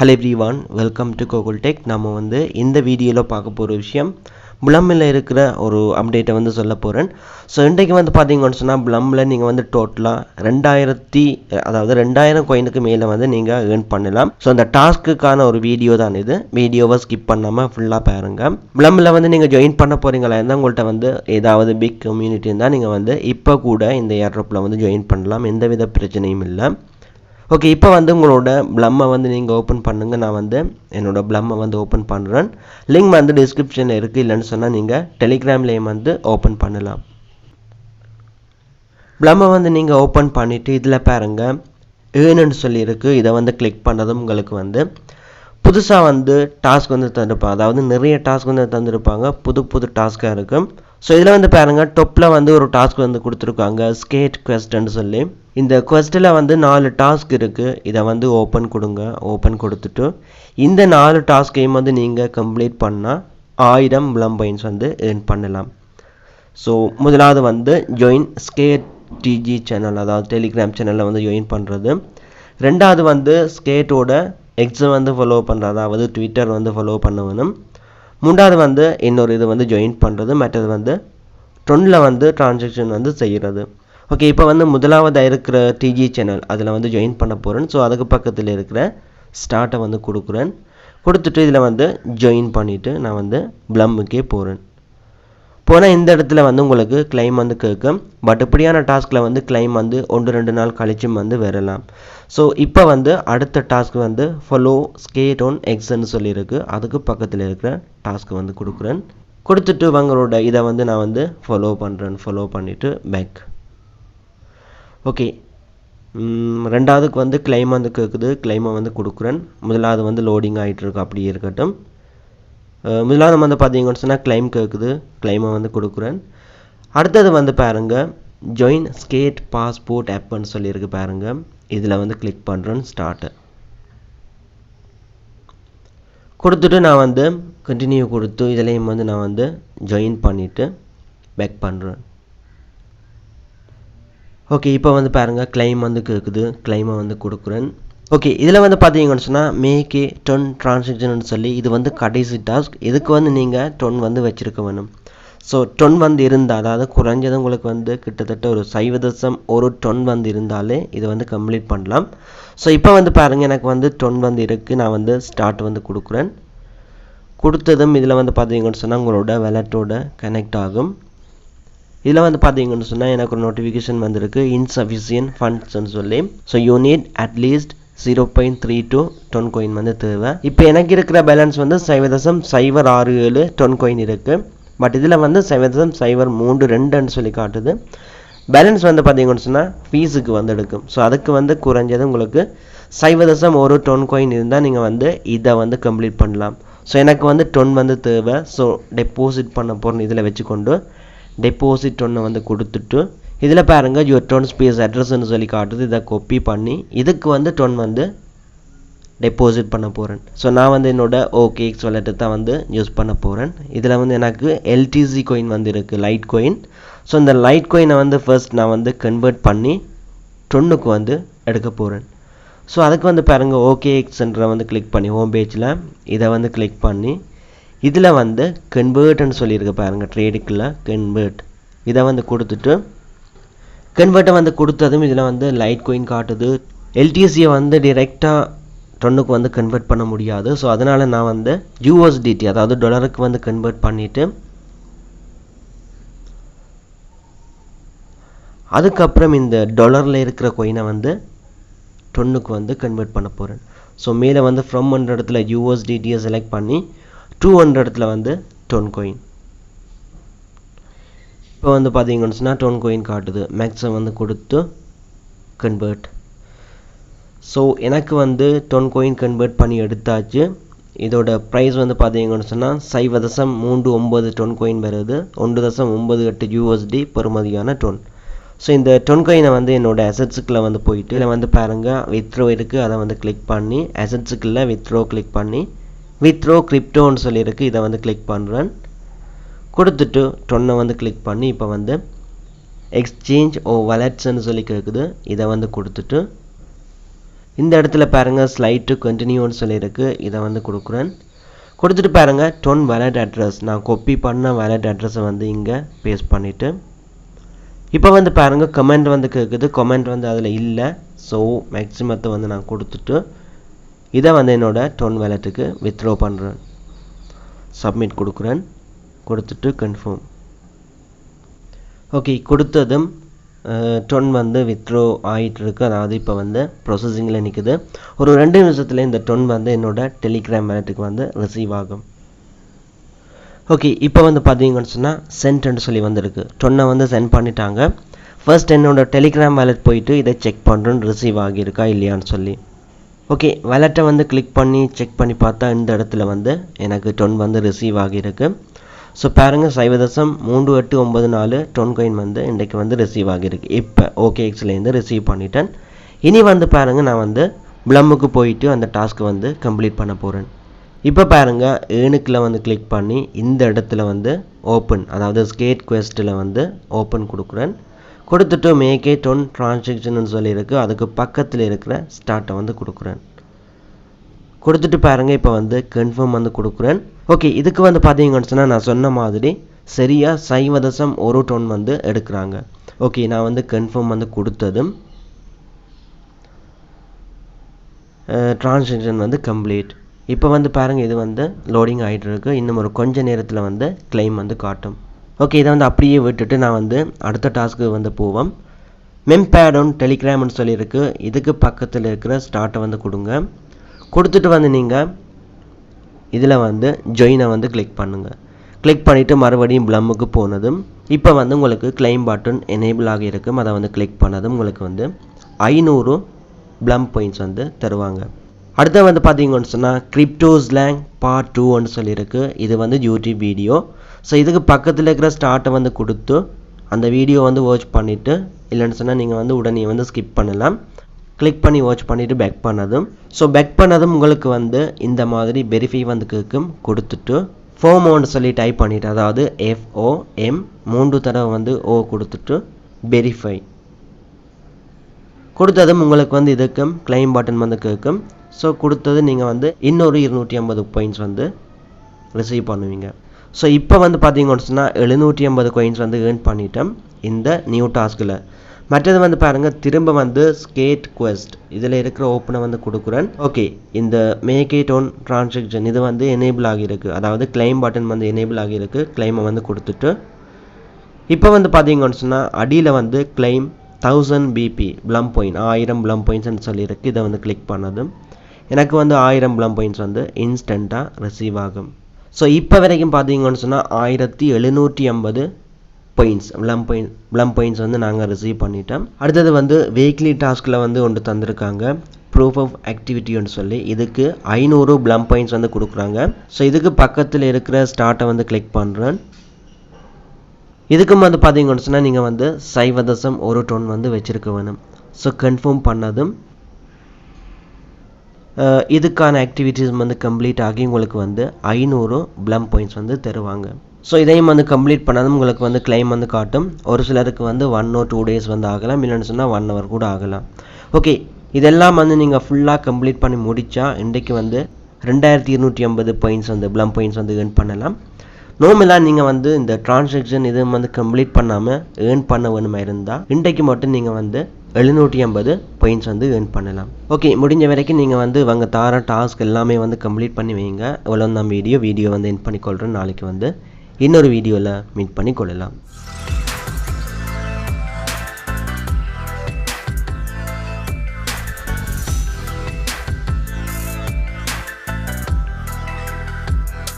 Hello everyone, welcome to KokulTech. நாம இந்த வீடியோல பார்க்க போற விஷயம் Blumல இருக்கிற ஒரு அப்டேட்டை சொல்ல போறேன். சோ இன்றைக்கு பாத்தீங்கன்னு சொன்னா Blumல நீங்க டோட்டலா 2000 காயினுக்கு மேல நீங்க earn பண்ணலாம். சோ அந்த டாஸ்க்குக்கான ஒரு வீடியோ தான் இது. வீடியோவை ஸ்கிப் பண்ணாம ஃபுல்லா பாருங்க. Blumல நீங்க ஜாயின் பண்ண போறீங்களா இருந்தா உங்கள்ட்ட ஏதாவது பிக் கம்யூனிட்டி இருந்தா நீங்க இப்ப கூட இந்த airdropல ஜாயின் பண்ணலாம். எந்தவித பிரச்சனையும் இல்ல. ஓகே இப்போ உங்களோட Blum நீங்க ஓபன் பண்ணுங்க. நான் என்னோட Blum ஓபன் பண்றேன். லிங்க் டிஸ்கிரிப்ஷன்ல இருக்கு. இல்லன்னு சொன்னா நீங்க டெலிகிராம்லயே ஓபன் பண்ணலாம். Blum நீங்க ஓபன் பண்ணிட்டு இதுல பாருங்க earnன்னு சொல்லி இருக்கு. இத கிளிக் பண்ணதும் உங்களுக்கு புதுசா டாஸ்க் தந்திருப்பாங்க. அதாவது நிறைய டாஸ்க் தந்திருப்பாங்க. புது டாஸ்கா இருக்கும். சோ இதுல பாருங்க டாப்ல ஒரு டாஸ்க் கொடுத்திருக்காங்க ஸ்கேட் questன்னு சொல்லி. இந்த questல 4 டாஸ்க் இருக்கு. இத ஓபன் கொடுங்க. ஓபன் கொடுத்துட்டு இந்த 4 டாஸ்கையும் நீங்க கம்ப்ளீட் பண்ணா 1000 Blum points earn பண்ணலாம். சோ முதலாவது join skate TG சேனல் அதாவது டெலிகிராம் சேனல்ல ஜாயின் பண்றது. இரண்டாவது ஸ்கேட்டோட எக்ஸ் ஃபாலோ பண்றது. அதாவது ட்விட்டர் ஃபாலோ பண்ணணும். மூன்றாவது இன்னொரு இது ஜாயின் பண்றது. மற்றது டொன்ல டிரான்சாக்ஷன் செய்யிறது. ஓகே இப்போ முதலாவது இருக்கிற டிஜி சேனல் அதுல ஜாயின் பண்ண போறேன். சோ அதுக்கு பக்கத்துல இருக்கிற ஸ்டார்ட்டை கொடுக்கிறேன். கொடுத்துட்டு இதுல ஜாயின் பண்ணிட்டு நான் Blumக்கே போறேன். போனா இந்த இடத்துல உங்களுக்கு கிளைம் கேக்கும். பட் இப்படியான டாஸ்க்ல கிளைம் 1-2 நாள் கழிச்சும் வரலாம். சோ இப்போ அடுத்த task follow skate on x ன்னு சொல்லி இருக்கு. அதுக்கு பக்கத்துல இருக்கிற டாஸ்க் கொடுக்கிறேன். கொடுத்துட்டு உங்களோட இத நான் ஃபாலோ பண்றேன். ஃபாலோ பண்ணிட்டு பேக். ஓகே ரெண்டாவதுக்கு கிளைம் கேக்குது. கிளைம் கொடுக்கிறேன். முதலாவது லோடிங் ஆயிட்டு இருக்கு. அப்படியே இருக்கட்டும். முதலாவது பாத்தீங்கன்னு சொன்னா கிளைம் கேக்குது. கிளைம் கொடுக்கிறேன். அடுத்தது பாருங்க join skate passport app ன்னு சொல்லி இருக்கு பாருங்க. இதுல கிளிக் பண்றேன். ஸ்டார்ட் கொடுத்துட்டு நான் கண்டினியூ கொடுத்து இதலையும் நான் ஜாயின் பண்ணிட்டு பேக் பண்றேன். ஓகே இப்போ பாருங்க கிளைம் கேக்குது. கிளைம் கொடுக்கிறேன். ஓகே இதுல பாத்தீங்கன்னு சொன்னா மேக் a 10 transaction ன்னு சொல்லி இது கடைசி டாஸ்க். இதுக்கு நீங்க 10 வச்சிருக்க வேணும். சோ 10 இருந்தா அதாவது குறைஞ்சது உங்களுக்கு கிட்டத்தட்ட ஒரு 0.1 ton இருந்தாலே இது கம்ப்ளீட் பண்ணலாம். சோ இப்போ பாருங்க எனக்கு 10 இருக்கு. நான் ஸ்டார்ட் கொடுக்கிறேன். கொடுத்ததும் இதுல பாத்தீங்கன்னு சொன்னா உங்களோட வாலெட்டோட கனெக்ட் ஆகும். இதுல பாத்தீங்கன்னு சொன்னா எனக்கு ஒரு நோட்டிஃபிகேஷன் வந்திருக்கு insufficient funds ன்னு சொல்லி. So you need at least 0.32 ton coin தேவை. இப்போ எனக்கு இருக்கிற பேலன்ஸ் 0.067 ton coin இருக்கு. பட் இதுல 0.032 ன்னு சொல்லி காட்டுது. பேலன்ஸ் பாத்தீங்கன்னு சொன்னா ஃபீஸ்க்கு எடுக்கும். சோ அதுக்கு குறைஞ்சது உங்களுக்கு 0.1 ton coin இருந்தா நீங்க இத கம்ப்ளீட் பண்ணலாம். சோ எனக்கு 10 தேவை. சோ டெபாசிட் பண்ண போறேன். இதுல வெச்சுக்கொண்டு டெபாசிட் கொடுத்துட்டு இதுல பாருங்க your ton space address ன்னு சொல்லி காட்டுது. இத காப்பி பண்ணி இதுக்கு 10 டெபாசிட் பண்ண போறேன். சோ நான் என்னோட OKX வாலெட் தான் யூஸ் பண்ண போறேன். இதுல எனக்கு LTC coin இருக்கு லைட் coin. சோ இந்த லைட் coin ஃபர்ஸ்ட் நான் கன்வர்ட் பண்ணி டொன்னுக்கு எடுக்க போறேன். சோ அதுக்கு பாருங்க OKX ன்ற கிளிக் பண்ணி ஹோம் பேஜ்ல இத கிளிக் பண்ணி இதுல கன்வர்ட் ன்னு சொல்லி இருக்கு பாருங்க ட்ரேடுக்குள்ள கன்வர்ட் இத கொடுத்துட்டு கன்வர்ட் கொடுத்ததும் இதுல லைட் coin காட்டுது. LTC டைரக்டா டொன்னுக்கு கன்வர்ட் பண்ண முடியாது. சோ அதனால நான் USDT அதாவது டாலருக்கு கன்வர்ட் பண்ணிட்டு அதுக்கு அப்புறம் இந்த டாலர்ல இருக்கிற coin டொன்னுக்கு கன்வர்ட் பண்ண போறேன். சோ மேல from என்ற இடத்துல USDT செலக்ட் பண்ணி 200 இடத்துல ton coin. இப்போ பாத்தீங்கன்னு சொன்னா ton coin காட்டுது. மேக்ஸிமம் கொடுத்து கன்வர்ட். சோ எனக்கு ton coin கன்வர்ட் பண்ணி எடுத்தாச்சு. இதோட பிரைஸ் பாத்தீங்கன்னு சொன்னா 0.39 ton coin வருது. 1.98 USD பெறுமதியான ton. சோ இந்த ton coin என்னோட அசெட்ஸ்க்குள்ள போயிட்டு இதுல பாருங்க withdraw இருக்கு. அத கிளிக் பண்ணி அசெட்ஸ்க்குள்ள withdraw கிளிக் பண்ணி withdraw crypto ன்னு சொல்லி இருக்கு. இத கிளிக் பண்றேன். கொடுத்துட்டு டொன்னை கிளிக் பண்ணி இப்போ exchange or wallets ன்னு சொல்லி கேக்குது. இத கொடுத்துட்டு இந்த இடத்துல பாருங்க ஸ்லைட் டு கண்டினியூன்னு சொல்லியிருக்கு. இதை வந்து கொடுக்குறேன். கொடுத்துட்டு பாருங்க டொன் வேலட் அட்ரஸ், நான் காப்பி பண்ண வேலட் அட்ரஸை வந்து இங்கே பேஸ்ட் பண்ணிவிட்டு இப்போ வந்து பாருங்க கமெண்ட் வந்து கேட்குது. கமெண்ட் வந்து அதில் இல்லை. ஸோ மேக்ஸிமத்தை வந்து நான் கொடுத்துட்டு இதை வந்து என்னோட டொன் வேலட்டுக்கு வித்ட்ரா பண்ணுறேன். சப்மிட் கொடுக்குறேன். கொடுத்துட்டு கன்ஃபார்ம். ஓகே, கொடுத்ததும் டொன் வந்து வித்ட்ரா ஆகிட்டு இருக்கு. அதாவது இப்போ வந்து ப்ரொசஸிங்கில் நிற்குது. ஒரு 2 நிமிஷத்தில் இந்த டொன் வந்து என்னோட டெலிகிராம் வேலட்டுக்கு வந்து ரிசீவ் ஆகும். ஓகே, இப்போ வந்து பார்த்தீங்கன்னு சொன்னால் சென்ட்னு சொல்லி வந்திருக்கு. டொன்னை வந்து சென்ட் பண்ணிட்டாங்க. ஃபர்ஸ்ட் என்னோட டெலிகிராம் வேலட் போயிட்டு இதை செக் பண்ணுறேன்னு ரிசீவ் ஆகியிருக்கா இல்லையான்னு சொல்லி. ஓகே, வேலட்டை வந்து கிளிக் பண்ணி செக் பண்ணி பார்த்தா இந்த இடத்துல வந்து எனக்கு டொன் வந்து ரிசீவ் ஆகியிருக்கு. ஸோ பாருங்கள் 0.3894 டொன் காயின் வந்து இன்றைக்கு வந்து ரிசீவ் ஆகியிருக்கு. இப்போ ஓகேஎக்ஸ்லேருந்து ரிசீவ் பண்ணிட்டேன். இனி வந்து பாருங்கள் நான் வந்து ப்ளம்முக்கு போயிட்டு அந்த டாஸ்க்கு வந்து கம்ப்ளீட் பண்ண போகிறேன். இப்போ பாருங்கள் ஏனுக்கில் வந்து கிளிக் பண்ணி இந்த இடத்துல வந்து ஓப்பன், அதாவது ஸ்கேட் குவெஸ்ட்டில் வந்து ஓப்பன் கொடுக்குறேன். கொடுத்துட்டு மேக்கே டொன் டிரான்சாக்ஷன் சொல்லியிருக்கு. அதுக்கு பக்கத்தில் இருக்கிற ஸ்டார்ட்டை வந்து கொடுக்குறேன். கொடுத்துட்டு பாருங்கள் இப்போ வந்து கன்ஃபார்ம் வந்து கொடுக்குறேன். ஓகே, இதுக்கு வந்து பார்த்தீங்கன்னு சொன்னால் நான் சொன்ன மாதிரி சரியாக 0.1 டொன் வந்து எடுக்கிறாங்க. ஓகே, நான் வந்து கன்ஃபார்ம் வந்து கொடுத்ததும் டிரான்சாக்ஷன் வந்து கம்ப்ளீட். இப்போ வந்து பாருங்கள் இது வந்து லோடிங் ஆகிட்டு இருக்கு. இன்னும் ஒரு கொஞ்ச நேரத்தில் வந்து கிளைம் வந்து காட்டும். ஓகே, இதை வந்து அப்படியே விட்டுட்டு நான் வந்து அடுத்த டாஸ்க்கு வந்து போவோம். மெம்பேட் ஆன் டெலிகிராம்னு சொல்லியிருக்கு. இதுக்கு பக்கத்தில் இருக்கிற ஸ்டார்ட்டை வந்து கொடுங்க. கொடுத்துட்டு வந்து நீங்கள் இதில் வந்து ஜாயினை வந்து கிளிக் பண்ணுங்கள். கிளிக் பண்ணிவிட்டு மறுபடியும் ப்ளம்முக்கு போனதும் இப்போ வந்து உங்களுக்கு கிளைம் பட்டன் எனேபிள் ஆகியிருக்கும். அதை வந்து கிளிக் பண்ணதும் உங்களுக்கு வந்து 500 ப்ளம் பாயிண்ட்ஸ் வந்து தருவாங்க. அடுத்து வந்து பார்த்தீங்கன்னு சொன்னால் கிரிப்டோ ஸ்லாங் பார்ட் 2ன்னு சொல்லியிருக்கு. இது வந்து யூடியூப் வீடியோ. ஸோ இதுக்கு பக்கத்தில் இருக்கிற ஸ்டார்ட்டை வந்து கொடுத்து அந்த வீடியோ வந்து வாட்ச் பண்ணிவிட்டு, இல்லைன்னு சொன்னால் நீங்கள் வந்து உடனே வந்து ஸ்கிப் பண்ணலாம். கிளிக் பண்ணி வாட்ச் பண்ணிவிட்டு பேக் பண்ணதும், ஸோ பேக் பண்ணதும் உங்களுக்கு வந்து இந்த மாதிரி வெரிஃபை வந்து கேட்கும். கொடுத்துட்டு ஃபோமோன்னு சொல்லி டைப் பண்ணிவிட்டு, அதாவது FOM 3 தடவை வந்து O கொடுத்துட்டு வெரிஃபை கொடுத்ததும் உங்களுக்கு வந்து இதுக்கும் கிளைம் பட்டன் வந்து கேட்கும். ஸோ கொடுத்தது நீங்கள் வந்து இன்னொரு 250 பாயிண்ட்ஸ் வந்து ரிசீவ் பண்ணுவீங்க. ஸோ இப்போ வந்து பார்த்தீங்கன்னு சொன்னால் 750 காயின்ஸ் வந்து ஏர்ன் பண்ணிட்டோம் இந்த நியூ டாஸ்கில். மற்றது வந்து பாருங்கள் திரும்ப வந்து ஸ்கேட் குவெஸ்ட் இதில் இருக்கிற ஓப்பனை வந்து கொடுக்குறேன். ஓகே, இந்த மேக்கே டொன் டிரான்சாக்ஷன் இது வந்து எனேபிள் ஆகியிருக்கு. அதாவது கிளைம் பட்டன் வந்து எனேபிள் ஆகியிருக்கு. கிளைமை வந்து கொடுத்துட்டு இப்போ வந்து பார்த்தீங்கன்னு சொன்னால் அடியில் வந்து claim 1000 BP plum point 1000 plum பாயிண்ட்ஸ்ன்னு சொல்லியிருக்கு. இதை வந்து கிளிக் பண்ணதும் எனக்கு வந்து 1000 ப்ளம் பாயிண்ட்ஸ் வந்து இன்ஸ்டண்ட்டாக ரிசீவ் ஆகும். ஸோ இப்போ வரைக்கும் பார்த்தீங்கன்னு சொன்னால் 1750 பாயிண்ட்ஸ் ப்ளம் பாயிண்ட்ஸ் வந்து நாங்கள் ரிசீவ் பண்ணிட்டோம். அடுத்தது வந்து வீக்லி டாஸ்கில் வந்து ஒன்று தந்திருக்காங்க, ப்ரூஃப் ஆஃப் ஆக்டிவிட்டின்னு சொல்லி. இதுக்கு 500 ப்ளம் பாயிண்ட்ஸ் வந்து கொடுக்குறாங்க. ஸோ இதுக்கு பக்கத்தில் இருக்கிற ஸ்டார்ட்டை வந்து கிளிக் பண்ணுறேன். இதுக்கும் வந்து பார்த்தீங்கன்னு சொன்னால் நீங்கள் வந்து 0.1 டொன் வந்து வச்சுருக்க வேணும். ஸோ கன்ஃபார்ம் பண்ணதும் இதுக்கான ஆக்டிவிட்டீஸ் வந்து கம்ப்ளீட் ஆகி உங்களுக்கு வந்து 500 ப்ளம் பாயிண்ட்ஸ் வந்து தருவாங்க. ஸோ இதையும் வந்து கம்ப்ளீட் பண்ணதும் உங்களுக்கு வந்து கிளைம் வந்து காட்டும். ஒரு சிலருக்கு வந்து 1 or 2 days வந்து ஆகலாம், இல்லைன்னு சொன்னால் 1 hour கூட ஆகலாம். ஓகே, இதெல்லாம் வந்து நீங்கள் ஃபுல்லாக கம்ப்ளீட் பண்ணி முடித்தா இன்றைக்கு வந்து 2250 பாயிண்ட்ஸ் வந்து ப்ளம் பாயிண்ட்ஸ் வந்து ஏர்ன் பண்ணலாம். நார்மலாக நீங்கள் வந்து இந்த டிரான்சாக்ஷன் இது வந்து கம்ப்ளீட் பண்ணாமல் ஏர்ன் பண்ண வேணுமா இருந்தால் இன்றைக்கு மட்டும் நீங்கள் வந்து 750 பாயிண்ட்ஸ் வந்து ஏர்ன் பண்ணலாம். ஓகே, முடிஞ்ச வரைக்கும் நீங்கள் வந்து இவங்க தார டாஸ்க் எல்லாமே வந்து கம்ப்ளீட் பண்ணி வைங்க. இவ்வளோ தான் வீடியோ வந்து எண்ட் பண்ணிக்கொள்கிறேன். நாளைக்கு வந்து இன்னொரு வீடியோவில் மீட் பண்ணி கொள்ளலாம்.